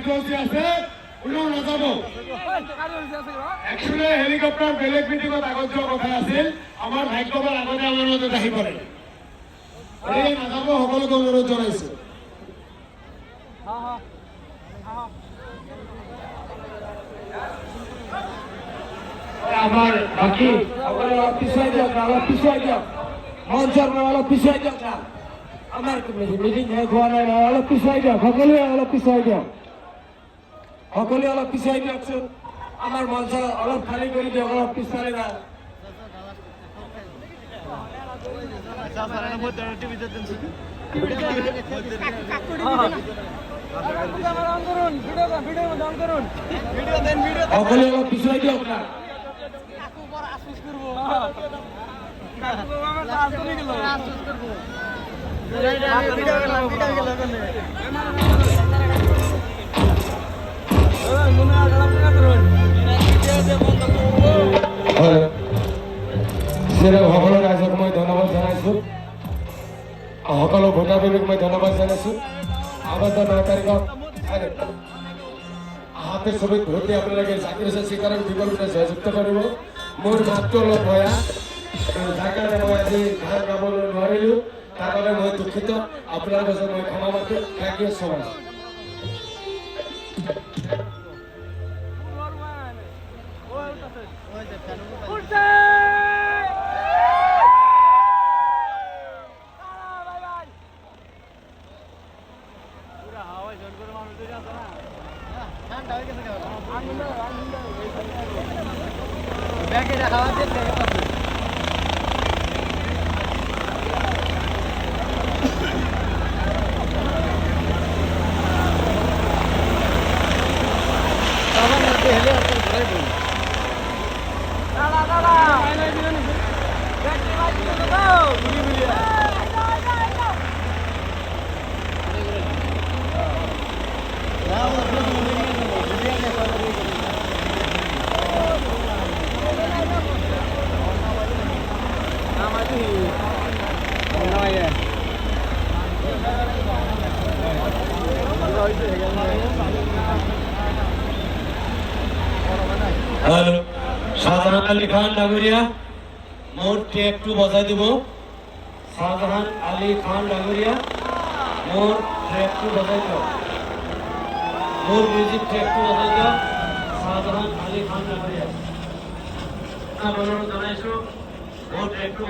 জোশ আছে কোনো নাযাব একচুৱেলি হেলিকপ্টাৰ বেলেগ মিটিঙত আগত যোৱা কথা আছিল আমাৰ ভাগ্যবান আগতে আমাৰ মাজত আহি পৰে এই নাযাব সকলোকে অনুৰোধ জনাইছো আমার বাকি অলপ পিছুৱাই দিয়ক মঞ্চৰ অলপ পিছুৱাই দিয়ক আমাৰ মিটিং শেষ হোৱা নাই অলপ পিছুৱাই দিয়ক সকলোৱে অলপ পিছুৱাই দিয়কচোন আমাৰ মঞ্চ অলপ খালী কৰি দিয়ক অলপ পিছফালে যাওক সকলোৱে অলপ পিছুৱাই দিয়ক না সকলো ৰাইজক মই ধন্যবাদ জনাইছো সকলো ভোটাৰপ্ৰেমীক মই ধন্যবাদ জনাইছো আবদ্ধ 9 তাৰিখত হাতে ছবিত ভোট দি আপোনালোকে জাকিৰ হোসেন চিকাৰক বিকল্পৰে সহযোগিতা কৰিব মোৰ মাতটো অলপ ভয়া যাৰ কাৰণে মই আজি গান গাবলৈ নোৱাৰিলো তাৰ বাবে মই দুখিত আপোনালোকৰ ওচৰত মই ক্ষমা মাগো thank you so much hello Shahjahan Ali Khan Dangaria मोर ट्रैक टू बजाय দিব शाहजहान अली खान डांगरिया मोर ट्रैक टू बजाय দিও मोर म्यूजिक ट्रैक टू बजाय দিও शाहजहान अली खान डांगरिया अनुरोध জানাইছো मोर ट्रैक टू